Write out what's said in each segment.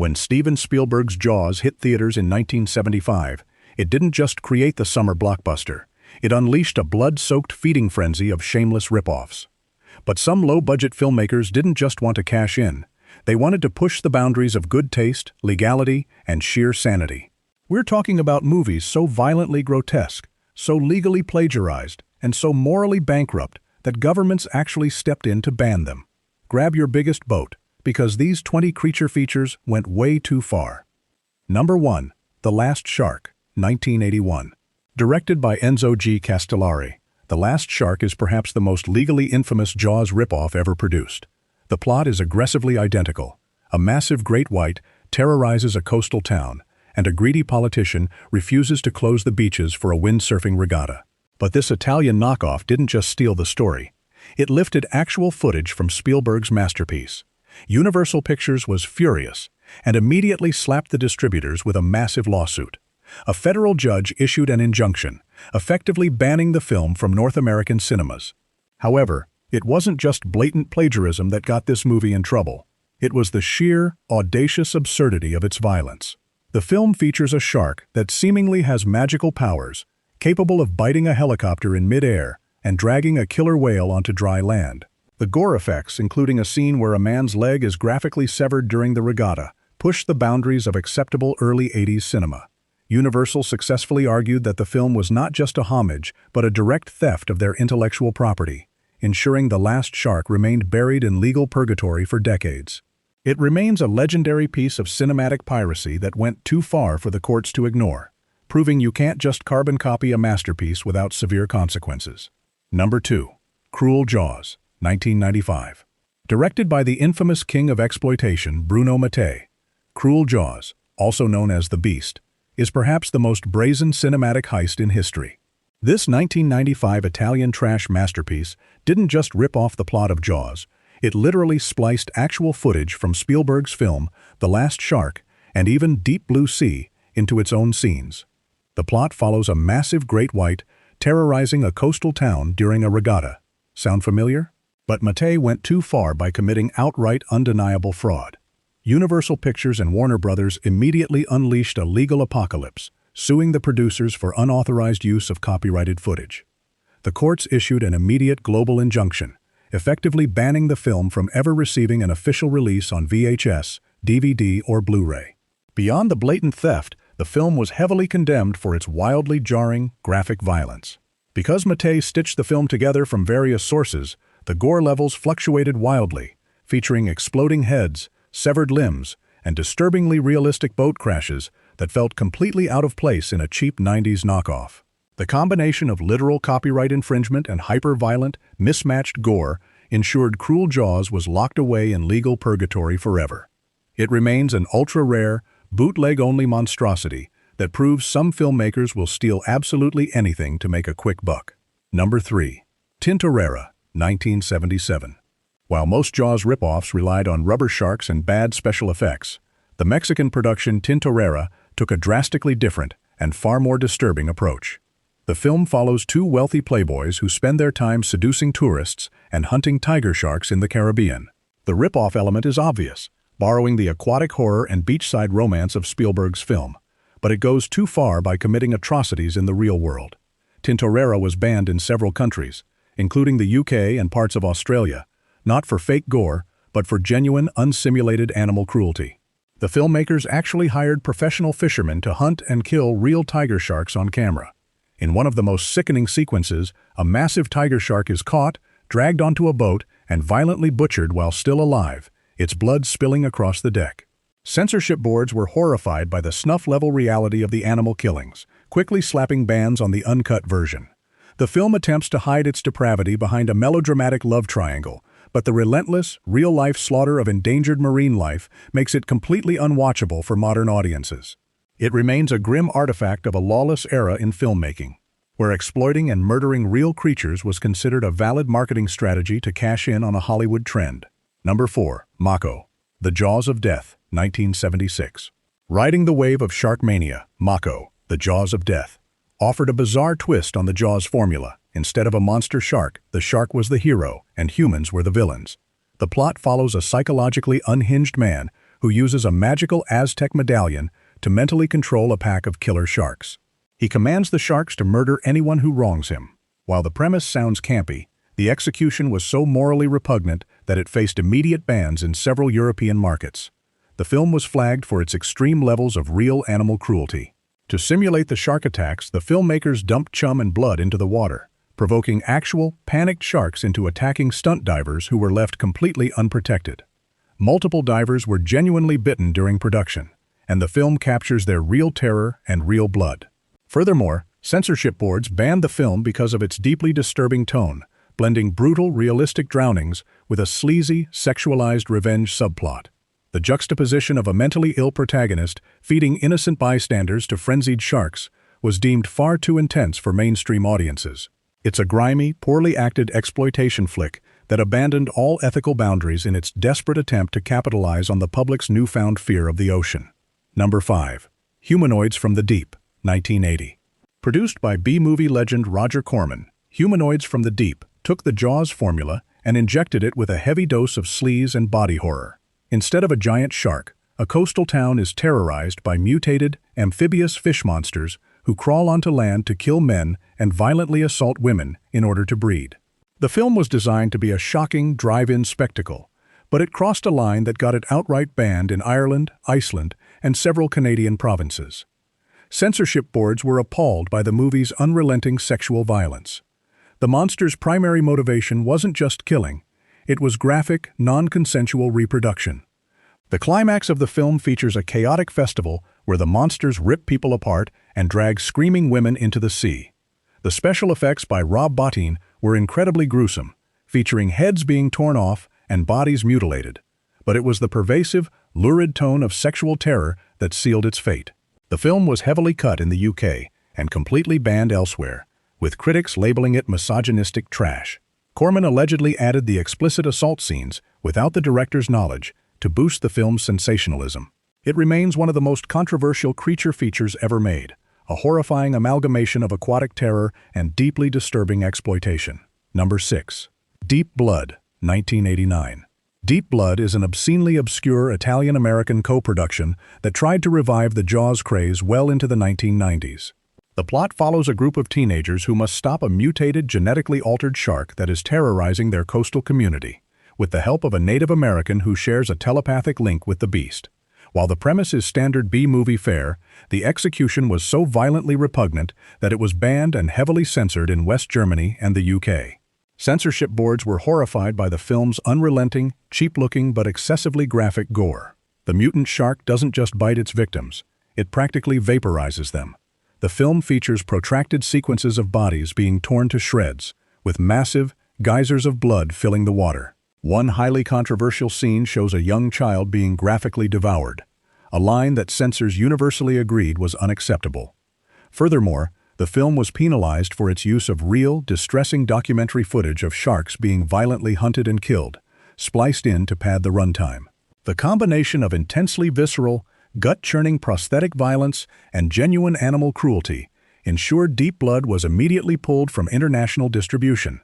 When Steven Spielberg's Jaws hit theaters in 1975, it didn't just create the summer blockbuster, it unleashed a blood-soaked feeding frenzy of shameless rip-offs. But some low-budget filmmakers didn't just want to cash in. They wanted to push the boundaries of good taste, legality, and sheer sanity. We're talking about movies so violently grotesque, so legally plagiarized, and so morally bankrupt that governments actually stepped in to ban them. Grab your biggest boat, because these 20 creature features went way too far. Number 1. The Last Shark, 1981. Directed by Enzo G. Castellari, The Last Shark is perhaps the most legally infamous Jaws ripoff ever produced. The plot is aggressively identical. A massive great white terrorizes a coastal town, and a greedy politician refuses to close the beaches for a windsurfing regatta. But this Italian knockoff didn't just steal the story. It lifted actual footage from Spielberg's masterpiece. Universal Pictures was furious and immediately slapped the distributors with a massive lawsuit. A federal judge issued an injunction, effectively banning the film from North American cinemas. However, it wasn't just blatant plagiarism that got this movie in trouble. It was the sheer, audacious absurdity of its violence. The film features a shark that seemingly has magical powers, capable of biting a helicopter in mid-air and dragging a killer whale onto dry land. The gore effects, including a scene where a man's leg is graphically severed during the regatta, pushed the boundaries of acceptable early 80s cinema. Universal successfully argued that the film was not just a homage, but a direct theft of their intellectual property, ensuring The Last Shark remained buried in legal purgatory for decades. It remains a legendary piece of cinematic piracy that went too far for the courts to ignore, proving you can't just carbon copy a masterpiece without severe consequences. Number 2. Cruel Jaws, 1995. Directed by the infamous king of exploitation, Bruno Mattei, Cruel Jaws, also known as The Beast, is perhaps the most brazen cinematic heist in history. This 1995 Italian trash masterpiece didn't just rip off the plot of Jaws, it literally spliced actual footage from Spielberg's film, The Last Shark, and even Deep Blue Sea, into its own scenes. The plot follows a massive great white terrorizing a coastal town during a regatta. Sound familiar? But Mattei went too far by committing outright undeniable fraud. Universal Pictures and Warner Brothers immediately unleashed a legal apocalypse, suing the producers for unauthorized use of copyrighted footage. The courts issued an immediate global injunction, effectively banning the film from ever receiving an official release on VHS, DVD, or Blu-ray. Beyond the blatant theft, the film was heavily condemned for its wildly jarring, graphic violence. Because Mattei stitched the film together from various sources, the gore levels fluctuated wildly, featuring exploding heads, severed limbs, and disturbingly realistic boat crashes that felt completely out of place in a cheap 90s knockoff. The combination of literal copyright infringement and hyper-violent, mismatched gore ensured Cruel Jaws was locked away in legal purgatory forever. It remains an ultra-rare, bootleg-only monstrosity that proves some filmmakers will steal absolutely anything to make a quick buck. Number 3. Tintorera, 1977. While most Jaws ripoffs relied on rubber sharks and bad special effects, the Mexican production Tintorera took a drastically different and far more disturbing approach. The film follows two wealthy playboys who spend their time seducing tourists and hunting tiger sharks in the Caribbean. The ripoff element is obvious, borrowing the aquatic horror and beachside romance of Spielberg's film, but it goes too far by committing atrocities in the real world. Tintorera was banned in several countries, including the UK and parts of Australia, not for fake gore, but for genuine, unsimulated animal cruelty. The filmmakers actually hired professional fishermen to hunt and kill real tiger sharks on camera. In one of the most sickening sequences, a massive tiger shark is caught, dragged onto a boat, and violently butchered while still alive, its blood spilling across the deck. Censorship boards were horrified by the snuff-level reality of the animal killings, quickly slapping bans on the uncut version. The film attempts to hide its depravity behind a melodramatic love triangle, but the relentless, real-life slaughter of endangered marine life makes it completely unwatchable for modern audiences. It remains a grim artifact of a lawless era in filmmaking, where exploiting and murdering real creatures was considered a valid marketing strategy to cash in on a Hollywood trend. Number 4. Mako, The Jaws of Death, 1976. Riding the wave of Sharkmania, Mako, The Jaws of Death, offered a bizarre twist on the Jaws formula. Instead of a monster shark, the shark was the hero, and humans were the villains. The plot follows a psychologically unhinged man who who uses a magical Aztec medallion to mentally control a pack of killer sharks. He commands the sharks to murder anyone who wrongs him. While the premise sounds campy, the execution was so morally repugnant that it faced immediate bans in several European markets. The film was flagged for its extreme levels of real animal cruelty. To simulate the shark attacks, the filmmakers dumped chum and blood into the water, provoking actual, panicked sharks into attacking stunt divers who were left completely unprotected. Multiple divers were genuinely bitten during production, and the film captures their real terror and real blood. Furthermore, censorship boards banned the film because of its deeply disturbing tone, blending brutal, realistic drownings with a sleazy, sexualized revenge subplot. The juxtaposition of a mentally ill protagonist feeding innocent bystanders to frenzied sharks was deemed far too intense for mainstream audiences. It's a grimy, poorly acted exploitation flick that abandoned all ethical boundaries in its desperate attempt to capitalize on the public's newfound fear of the ocean. Number 5. Humanoids from the Deep, 1980. Produced by B-movie legend Roger Corman, Humanoids from the Deep took the Jaws formula and injected it with a heavy dose of sleaze and body horror. Instead of a giant shark, a coastal town is terrorized by mutated, amphibious fish monsters who crawl onto land to kill men and violently assault women in order to breed. The film was designed to be a shocking drive-in spectacle, but it crossed a line that got it outright banned in Ireland, Iceland, and several Canadian provinces. Censorship boards were appalled by the movie's unrelenting sexual violence. The monster's primary motivation wasn't just killing, it was graphic, non-consensual reproduction. The climax of the film features a chaotic festival where the monsters rip people apart and drag screaming women into the sea. The special effects by Rob Bottin were incredibly gruesome, featuring heads being torn off and bodies mutilated. But it was the pervasive, lurid tone of sexual terror that sealed its fate. The film was heavily cut in the UK and completely banned elsewhere, with critics labeling it misogynistic trash. Corman allegedly added the explicit assault scenes without the director's knowledge to boost the film's sensationalism. It remains one of the most controversial creature features ever made, a horrifying amalgamation of aquatic terror and deeply disturbing exploitation. Number 6. Deep Blood, 1989. Deep Blood is an obscenely obscure Italian-American co-production that tried to revive the Jaws craze well into the 1990s. The plot follows a group of teenagers who must stop a mutated, genetically altered shark that is terrorizing their coastal community, with the help of a Native American who shares a telepathic link with the beast. While the premise is standard B-movie fare, the execution was so violently repugnant that it was banned and heavily censored in West Germany and the UK. Censorship boards were horrified by the film's unrelenting, cheap-looking but excessively graphic gore. The mutant shark doesn't just bite its victims, it practically vaporizes them. The film features protracted sequences of bodies being torn to shreds, with massive geysers of blood filling the water. One highly controversial scene shows a young child being graphically devoured, a line that censors universally agreed was unacceptable. Furthermore, the film was penalized for its use of real, distressing documentary footage of sharks being violently hunted and killed, spliced in to pad the runtime. The combination of intensely visceral, gut-churning prosthetic violence and genuine animal cruelty ensured Deep Blood was immediately pulled from international distribution.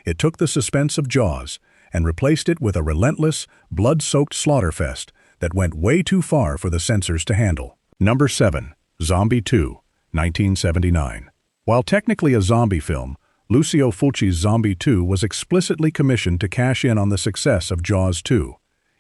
It took the suspense of Jaws and replaced it with a relentless, blood-soaked slaughterfest that went way too far for the censors to handle. Number 7. Zombie 2, 1979. While technically a zombie film, Lucio Fulci's Zombie 2 was explicitly commissioned to cash in on the success of Jaws 2,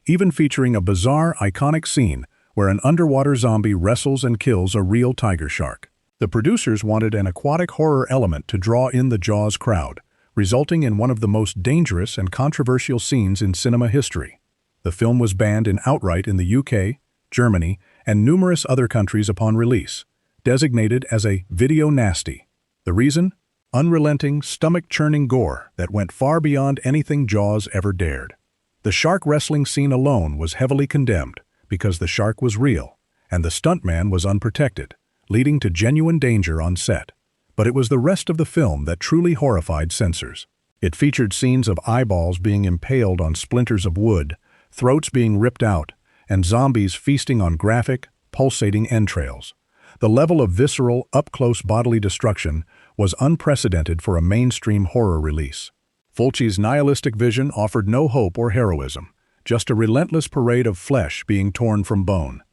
even featuring a bizarre, iconic scene where an underwater zombie wrestles and kills a real tiger shark. The producers wanted an aquatic horror element to draw in the Jaws crowd, resulting in one of the most dangerous and controversial scenes in cinema history. The film was banned outright in the UK, Germany, and numerous other countries upon release, designated as a video nasty. The reason? Unrelenting, stomach-churning gore that went far beyond anything Jaws ever dared. The shark wrestling scene alone was heavily condemned because the shark was real and the stuntman was unprotected, leading to genuine danger on set. But it was the rest of the film that truly horrified censors. It featured scenes of eyeballs being impaled on splinters of wood, throats being ripped out, and zombies feasting on graphic, pulsating entrails. The level of visceral, up-close bodily destruction was unprecedented for a mainstream horror release. Fulci's nihilistic vision offered no hope or heroism, just a relentless parade of flesh being torn from bone.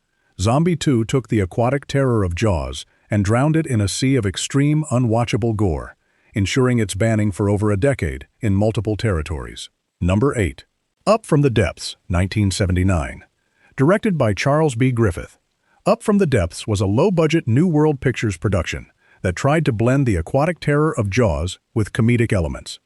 Zombie 2 took the aquatic terror of Jaws and drowned it in a sea of extreme, unwatchable gore, ensuring its banning for over a decade in multiple territories. Number 8. Up from the Depths, 1979. Directed by Charles B. Griffith, Up from the Depths was a low-budget New World Pictures production that tried to blend the aquatic terror of Jaws with comedic elements.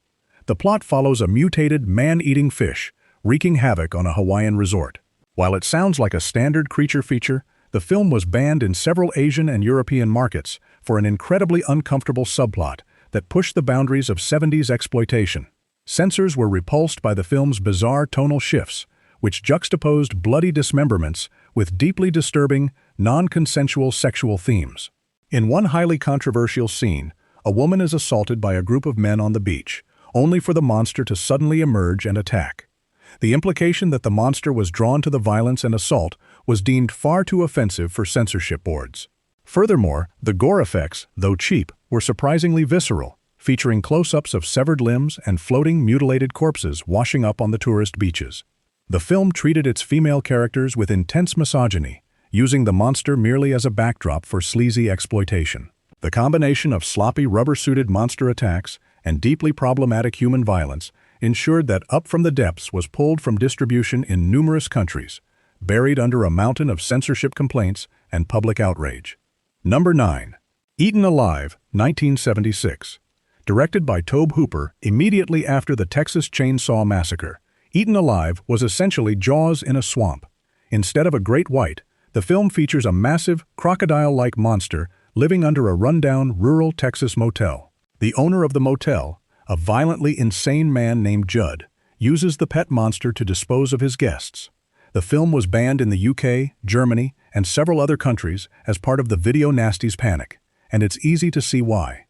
The plot follows a mutated, man-eating fish wreaking havoc on a Hawaiian resort. While it sounds like a standard creature feature, the film was banned in several Asian and European markets for an incredibly uncomfortable subplot that pushed the boundaries of 70s exploitation. Censors were repulsed by the film's bizarre tonal shifts, which juxtaposed bloody dismemberments with deeply disturbing, non-consensual sexual themes. In one highly controversial scene, a woman is assaulted by a group of men on the beach, only for the monster to suddenly emerge and attack. The implication that the monster was drawn to the violence and assault was deemed far too offensive for censorship boards. Furthermore, the gore effects, though cheap, were surprisingly visceral, featuring close-ups of severed limbs and floating, mutilated corpses washing up on the tourist beaches. The film treated its female characters with intense misogyny, using the monster merely as a backdrop for sleazy exploitation. The combination of sloppy rubber-suited monster attacks and deeply problematic human violence ensured that Up from the Depths was pulled from distribution in numerous countries, buried under a mountain of censorship complaints and public outrage. Number 9. Eaten Alive, 1976. Directed by Tobe Hooper immediately after the Texas Chainsaw Massacre, Eaten Alive was essentially Jaws in a swamp. Instead of a great white, the film features a massive, crocodile-like monster living under a rundown rural Texas motel. The owner of the motel, a violently insane man named Judd, uses the pet monster to dispose of his guests. The film was banned in the UK, Germany, and several other countries as part of the video nasties panic, and it's easy to see why.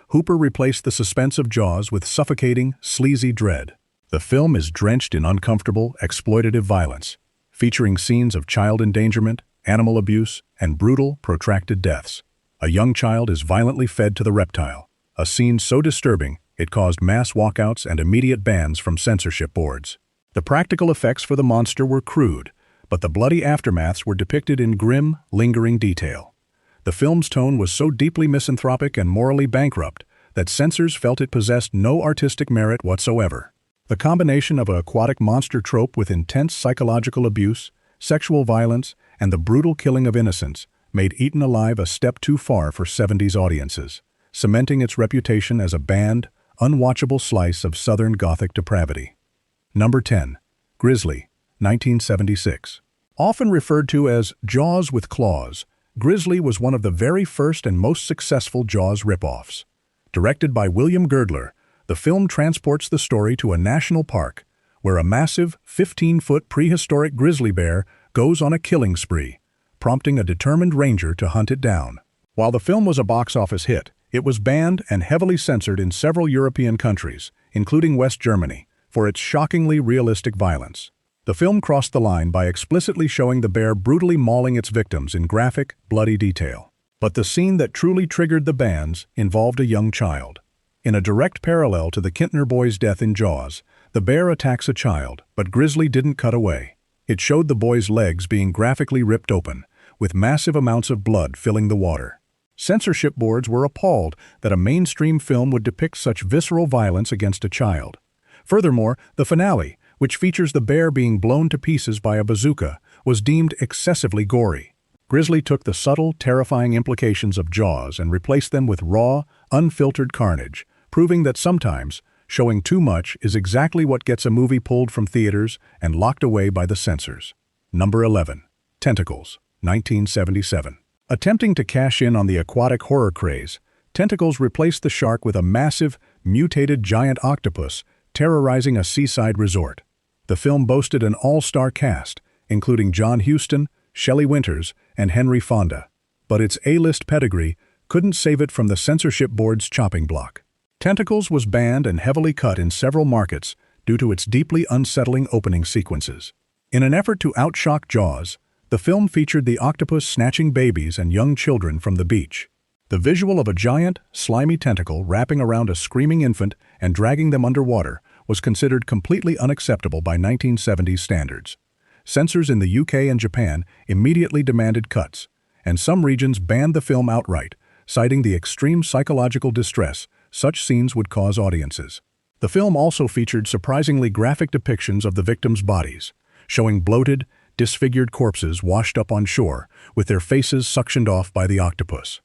Hooper replaced the suspense of Jaws with suffocating, sleazy dread. The film is drenched in uncomfortable, exploitative violence, featuring scenes of child endangerment, animal abuse, and brutal, protracted deaths. A young child is violently fed to the reptile, a scene so disturbing it caused mass walkouts and immediate bans from censorship boards. The practical effects for the monster were crude, but the bloody aftermaths were depicted in grim, lingering detail. The film's tone was so deeply misanthropic and morally bankrupt that censors felt it possessed no artistic merit whatsoever. The combination of an aquatic monster trope with intense psychological abuse, sexual violence, and the brutal killing of innocents made Eaten Alive a step too far for 70s audiences, cementing its reputation as a banned, unwatchable slice of Southern Gothic depravity. Number 10. Grizzly, 1976. Often referred to as Jaws with claws, Grizzly was one of the very first and most successful Jaws ripoffs. Directed by William Girdler, the film transports the story to a national park, where a massive, 15-foot prehistoric grizzly bear goes on a killing spree, prompting a determined ranger to hunt it down. While the film was a box office hit, it was banned and heavily censored in several European countries, including West Germany, for its shockingly realistic violence. The film crossed the line by explicitly showing the bear brutally mauling its victims in graphic, bloody detail. But the scene that truly triggered the bans involved a young child. In a direct parallel to the Kintner boy's death in Jaws, the bear attacks a child, but Grizzly didn't cut away. It showed the boy's legs being graphically ripped open, with massive amounts of blood filling the water. Censorship boards were appalled that a mainstream film would depict such visceral violence against a child. Furthermore, the finale, which features the bear being blown to pieces by a bazooka, was deemed excessively gory. Grizzly took the subtle, terrifying implications of Jaws and replaced them with raw, unfiltered carnage, proving that sometimes showing too much is exactly what gets a movie pulled from theaters and locked away by the censors. Number 11. Tentacles, 1977. Attempting to cash in on the aquatic horror craze, Tentacles replaced the shark with a massive, mutated giant octopus terrorizing a seaside resort. The film boasted an all-star cast, including John Huston, Shelley Winters, and Henry Fonda. But its A-list pedigree couldn't save it from the censorship board's chopping block. Tentacles was banned and heavily cut in several markets due to its deeply unsettling opening sequences. In an effort to outshock Jaws, the film featured the octopus snatching babies and young children from the beach. The visual of a giant, slimy tentacle wrapping around a screaming infant and dragging them underwater was considered completely unacceptable by 1970s standards. Censors in the UK and Japan immediately demanded cuts, and some regions banned the film outright, citing the extreme psychological distress such scenes would cause audiences. The film also featured surprisingly graphic depictions of the victims' bodies, showing bloated, disfigured corpses washed up on shore, with their faces suctioned off by the octopus.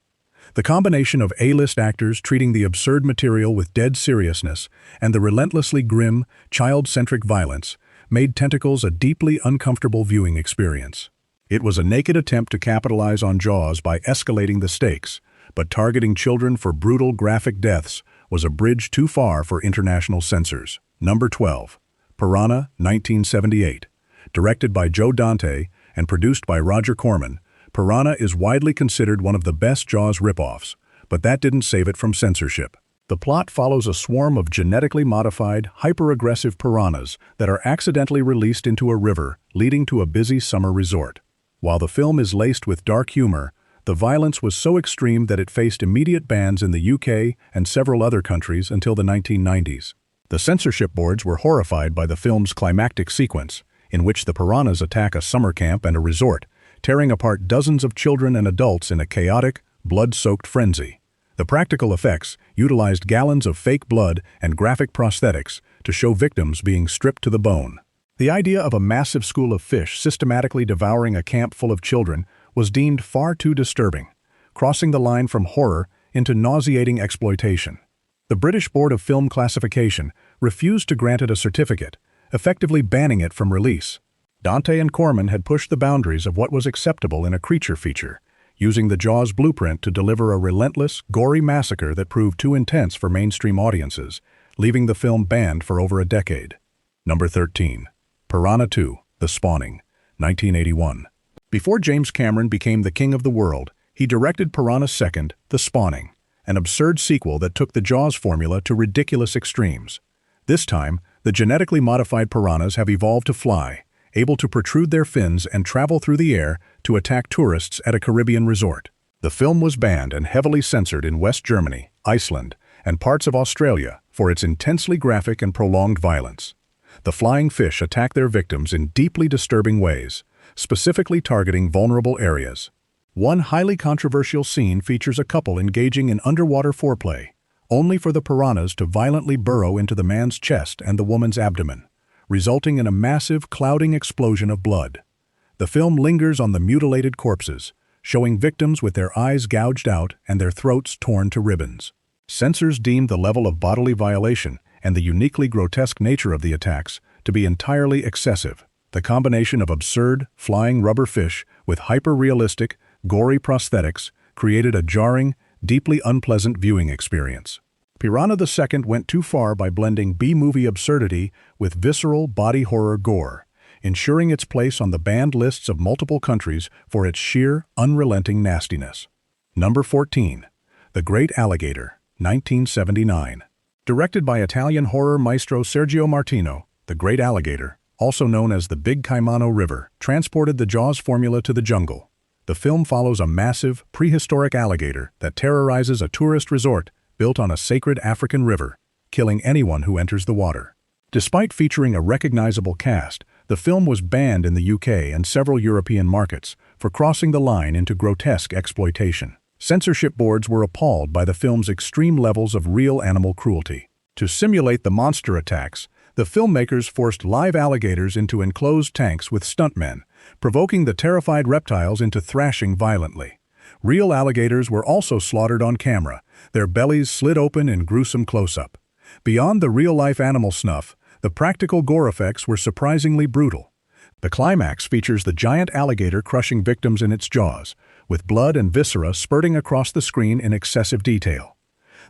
The combination of A-list actors treating the absurd material with dead seriousness and the relentlessly grim, child-centric violence made Tentacles a deeply uncomfortable viewing experience. It was a naked attempt to capitalize on Jaws by escalating the stakes, but targeting children for brutal, graphic deaths was a bridge too far for international censors. Number 12. Piranha, 1978. Directed by Joe Dante and produced by Roger Corman, Piranha is widely considered one of the best Jaws ripoffs, but that didn't save it from censorship. The plot follows a swarm of genetically modified, hyper-aggressive piranhas that are accidentally released into a river, leading to a busy summer resort. While the film is laced with dark humor, the violence was so extreme that it faced immediate bans in the UK and several other countries until the 1990s. The censorship boards were horrified by the film's climactic sequence, in which the piranhas attack a summer camp and a resort, tearing apart dozens of children and adults in a chaotic, blood-soaked frenzy. The practical effects utilized gallons of fake blood and graphic prosthetics to show victims being stripped to the bone. The idea of a massive school of fish systematically devouring a camp full of children was deemed far too disturbing, crossing the line from horror into nauseating exploitation. The British Board of Film Classification refused to grant it a certificate, effectively banning it from release. Dante and Corman had pushed the boundaries of what was acceptable in a creature feature, using the Jaws blueprint to deliver a relentless, gory massacre that proved too intense for mainstream audiences, leaving the film banned for over a decade. Number 13. Piranha 2, The Spawning, 1981. Before James Cameron became the king of the world, he directed Piranha 2, The Spawning, an absurd sequel that took the Jaws formula to ridiculous extremes. This time, the genetically modified piranhas have evolved to fly, able to protrude their fins and travel through the air to attack tourists at a Caribbean resort. The film was banned and heavily censored in West Germany, Iceland, and parts of Australia for its intensely graphic and prolonged violence. The flying fish attack their victims in deeply disturbing ways, specifically targeting vulnerable areas. One highly controversial scene features a couple engaging in underwater foreplay, only for the piranhas to violently burrow into the man's chest and the woman's abdomen, resulting in a massive, clouding explosion of blood. The film lingers on the mutilated corpses, showing victims with their eyes gouged out and their throats torn to ribbons. Censors deemed the level of bodily violation and the uniquely grotesque nature of the attacks to be entirely excessive. The combination of absurd, flying rubber fish with hyper-realistic, gory prosthetics created a jarring, deeply unpleasant viewing experience. Piranha 2 went too far by blending B-movie absurdity with visceral body horror gore, ensuring its place on the banned lists of multiple countries for its sheer, unrelenting nastiness. Number 14. The Great Alligator, 1979. Directed by Italian horror maestro Sergio Martino, The Great Alligator, also known as the Big Caimano River, transported the Jaws formula to the jungle. The film follows a massive, prehistoric alligator that terrorizes a tourist resort built on a sacred African river, killing anyone who enters the water. Despite featuring a recognizable cast, the film was banned in the UK and several European markets for crossing the line into grotesque exploitation. Censorship boards were appalled by the film's extreme levels of real animal cruelty. To simulate the monster attacks, the filmmakers forced live alligators into enclosed tanks with stuntmen, provoking the terrified reptiles into thrashing violently. Real alligators were also slaughtered on camera, their bellies slit open in gruesome close-up. Beyond the real-life animal snuff, the practical gore effects were surprisingly brutal. The climax features the giant alligator crushing victims in its jaws, with blood and viscera spurting across the screen in excessive detail.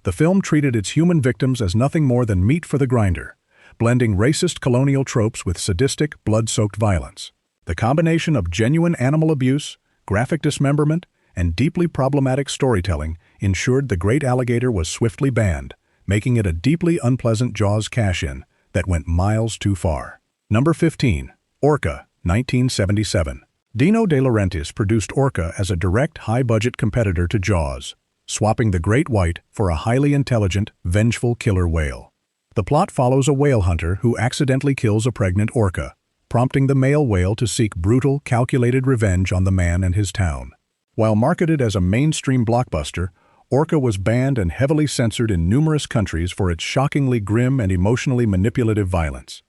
The film treated its human victims as nothing more than meat for the grinder, blending racist colonial tropes with sadistic, blood-soaked violence. The combination of genuine animal abuse, graphic dismemberment, and deeply problematic storytelling ensured The Great Alligator was swiftly banned, making it a deeply unpleasant Jaws cash-in that went miles too far. Number 15. Orca, 1977. Dino De Laurentiis produced Orca as a direct, high-budget competitor to Jaws, swapping the great white for a highly intelligent, vengeful killer whale. The plot follows a whale hunter who accidentally kills a pregnant orca, prompting the male whale to seek brutal, calculated revenge on the man and his town. While marketed as a mainstream blockbuster, Orca was banned and heavily censored in numerous countries for its shockingly grim and emotionally manipulative violence.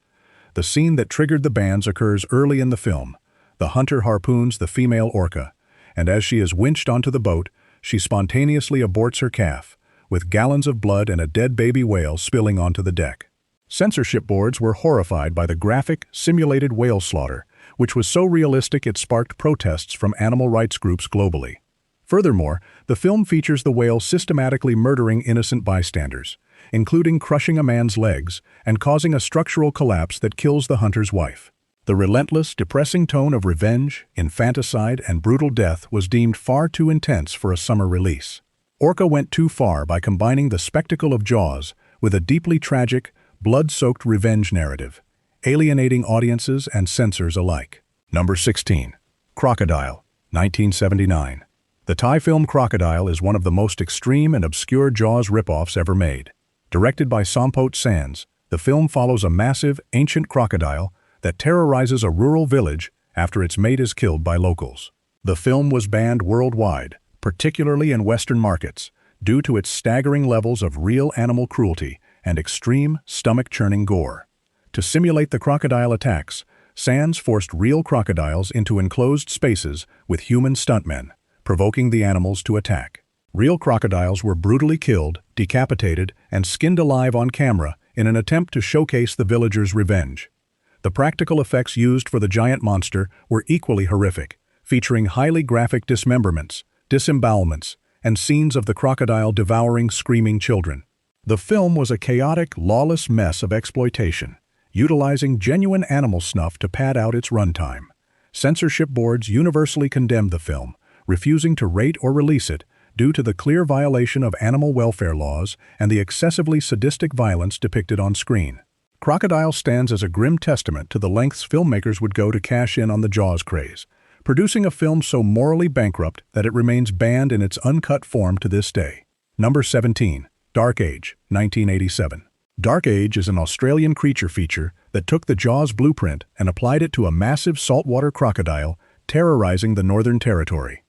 The scene that triggered the bans occurs early in the film. The hunter harpoons the female orca, and as she is winched onto the boat, she spontaneously aborts her calf, with gallons of blood and a dead baby whale spilling onto the deck. Censorship boards were horrified by the graphic, simulated whale slaughter, which was so realistic it sparked protests from animal rights groups globally. Furthermore, the film features the whale systematically murdering innocent bystanders, including crushing a man's legs and causing a structural collapse that kills the hunter's wife. The relentless, depressing tone of revenge, infanticide, and brutal death was deemed far too intense for a summer release. Orca went too far by combining the spectacle of Jaws with a deeply tragic, blood-soaked revenge narrative, alienating audiences and censors alike. Number 16. Crocodile, 1979. The Thai film Crocodile is one of the most extreme and obscure Jaws ripoffs ever made. Directed by Sompoat Sands, the film follows a massive, ancient crocodile that terrorizes a rural village after its mate is killed by locals. The film was banned worldwide, particularly in Western markets, due to its staggering levels of real animal cruelty and extreme, stomach-churning gore. To simulate the crocodile attacks, Sands forced real crocodiles into enclosed spaces with human stuntmen, provoking the animals to attack. Real crocodiles were brutally killed, decapitated, and skinned alive on camera in an attempt to showcase the villagers' revenge. The practical effects used for the giant monster were equally horrific, featuring highly graphic dismemberments, disembowelments, and scenes of the crocodile devouring screaming children. The film was a chaotic, lawless mess of exploitation, utilizing genuine animal snuff to pad out its runtime. Censorship boards universally condemned the film, refusing to rate or release it due to the clear violation of animal welfare laws and the excessively sadistic violence depicted on screen. Crocodile stands as a grim testament to the lengths filmmakers would go to cash in on the Jaws craze, producing a film so morally bankrupt that it remains banned in its uncut form to this day. Number 17. Dark Age, 1987. Dark Age is an Australian creature feature that took the Jaws blueprint and applied it to a massive saltwater crocodile terrorizing the Northern Territory.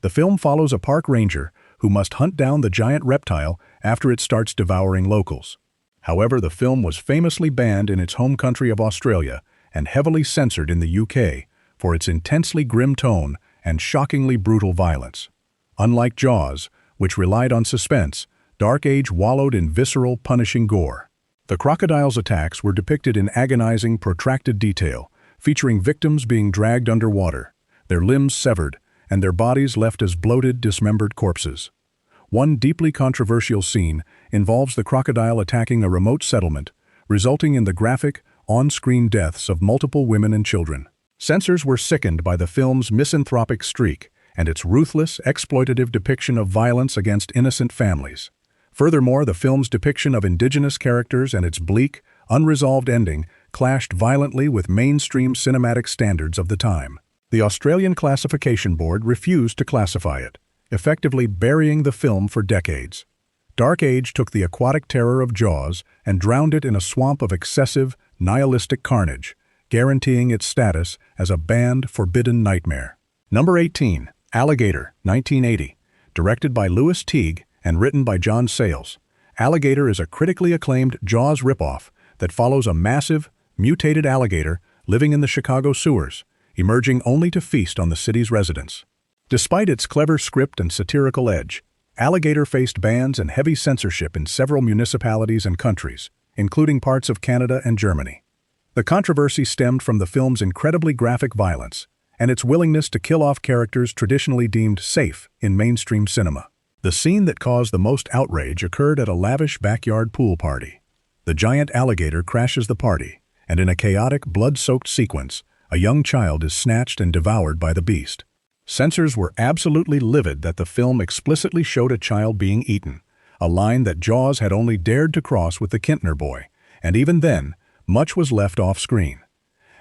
The film follows a park ranger who must hunt down the giant reptile after it starts devouring locals. However, the film was famously banned in its home country of Australia and heavily censored in the UK for its intensely grim tone and shockingly brutal violence. Unlike Jaws, which relied on suspense, Dark Age wallowed in visceral, punishing gore. The crocodile's attacks were depicted in agonizing, protracted detail, featuring victims being dragged underwater, their limbs severed, and their bodies left as bloated, dismembered corpses. One deeply controversial scene involves the crocodile attacking a remote settlement, resulting in the graphic, on-screen deaths of multiple women and children. Censors were sickened by the film's misanthropic streak and its ruthless, exploitative depiction of violence against innocent families. Furthermore, the film's depiction of indigenous characters and its bleak, unresolved ending clashed violently with mainstream cinematic standards of the time. The Australian Classification Board refused to classify it, effectively burying the film for decades. Dark Age took the aquatic terror of Jaws and drowned it in a swamp of excessive, nihilistic carnage, guaranteeing its status as a banned, forbidden nightmare. Number 18. Alligator, 1980. Directed by Louis Teague and written by John Sayles, Alligator is a critically acclaimed Jaws ripoff that follows a massive, mutated alligator living in the Chicago sewers, emerging only to feast on the city's residents. Despite its clever script and satirical edge, Alligator faced bans and heavy censorship in several municipalities and countries, including parts of Canada and Germany. The controversy stemmed from the film's incredibly graphic violence and its willingness to kill off characters traditionally deemed safe in mainstream cinema. The scene that caused the most outrage occurred at a lavish backyard pool party. The giant alligator crashes the party, and in a chaotic, blood-soaked sequence, a young child is snatched and devoured by the beast. Censors were absolutely livid that the film explicitly showed a child being eaten, a line that Jaws had only dared to cross with the Kintner boy, and even then, much was left off-screen.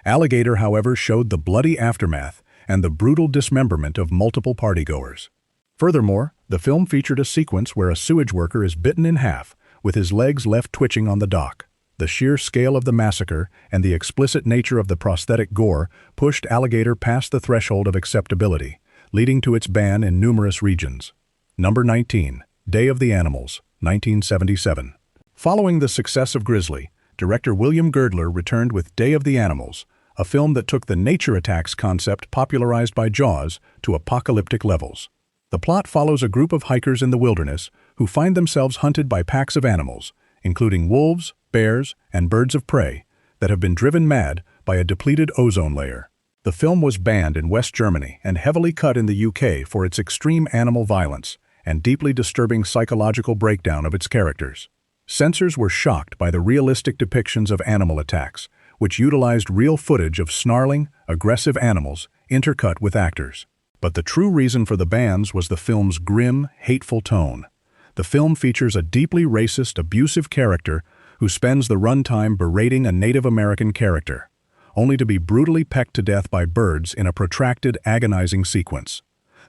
Alligator, however, showed the bloody aftermath and the brutal dismemberment of multiple partygoers. Furthermore, the film featured a sequence where a sewage worker is bitten in half, with his legs left twitching on the dock. The sheer scale of the massacre and the explicit nature of the prosthetic gore pushed Alligator past the threshold of acceptability, leading to its ban in numerous regions. Number 19. Day of the Animals, 1977. Following the success of Grizzly, director William Girdler returned with Day of the Animals, a film that took the nature attacks concept popularized by Jaws to apocalyptic levels. The plot follows a group of hikers in the wilderness who find themselves hunted by packs of animals, including wolves, bears, and birds of prey, that have been driven mad by a depleted ozone layer. The film was banned in West Germany and heavily cut in the UK for its extreme animal violence and deeply disturbing psychological breakdown of its characters. Censors were shocked by the realistic depictions of animal attacks, which utilized real footage of snarling, aggressive animals intercut with actors. But the true reason for the bans was the film's grim, hateful tone. The film features a deeply racist, abusive character who spends the runtime berating a Native American character, only to be brutally pecked to death by birds in a protracted, agonizing sequence.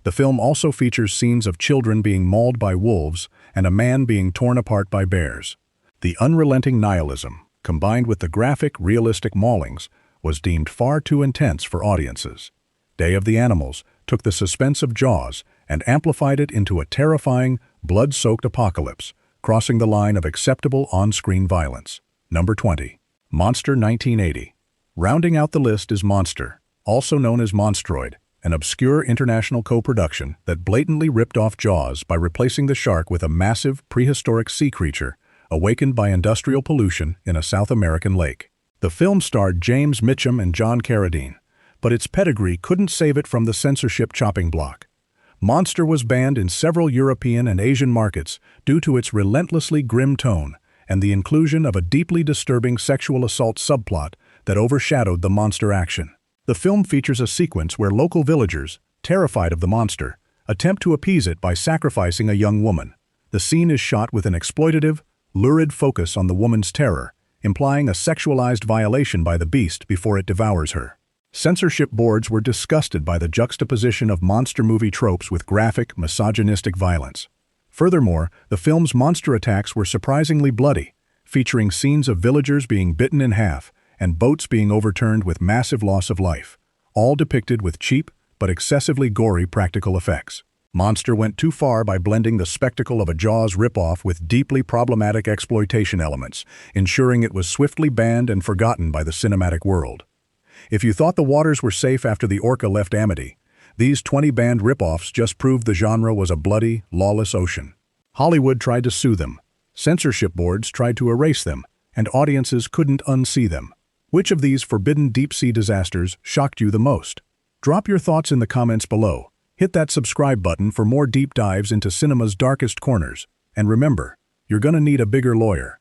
The film also features scenes of children being mauled by wolves and a man being torn apart by bears. The unrelenting nihilism, combined with the graphic, realistic maulings, was deemed far too intense for audiences. Day of the Animals took the suspense of Jaws and amplified it into a terrifying, blood-soaked apocalypse, crossing the line of acceptable on-screen violence. Number 20. Monster 1980. Rounding out the list is Monster, also known as Monstroid, an obscure international co-production that blatantly ripped off Jaws by replacing the shark with a massive, prehistoric sea creature awakened by industrial pollution in a South American lake. The film starred James Mitchum and John Carradine, but its pedigree couldn't save it from the censorship chopping block. Monster was banned in several European and Asian markets due to its relentlessly grim tone and the inclusion of a deeply disturbing sexual assault subplot that overshadowed the monster action. The film features a sequence where local villagers, terrified of the monster, attempt to appease it by sacrificing a young woman. The scene is shot with an exploitative, lurid focus on the woman's terror, implying a sexualized violation by the beast before it devours her. Censorship boards were disgusted by the juxtaposition of monster movie tropes with graphic, misogynistic violence. Furthermore, the film's monster attacks were surprisingly bloody, featuring scenes of villagers being bitten in half and boats being overturned with massive loss of life, all depicted with cheap but excessively gory practical effects. Monster went too far by blending the spectacle of a Jaws ripoff with deeply problematic exploitation elements, ensuring it was swiftly banned and forgotten by the cinematic world. If you thought the waters were safe after the orca left Amity, these 20 banned ripoffs just proved the genre was a bloody, lawless ocean. Hollywood tried to sue them, censorship boards tried to erase them, and audiences couldn't unsee them. Which of these forbidden deep-sea disasters shocked you the most? Drop your thoughts in the comments below. Hit that subscribe button for more deep dives into cinema's darkest corners. And remember, you're gonna need a bigger lawyer.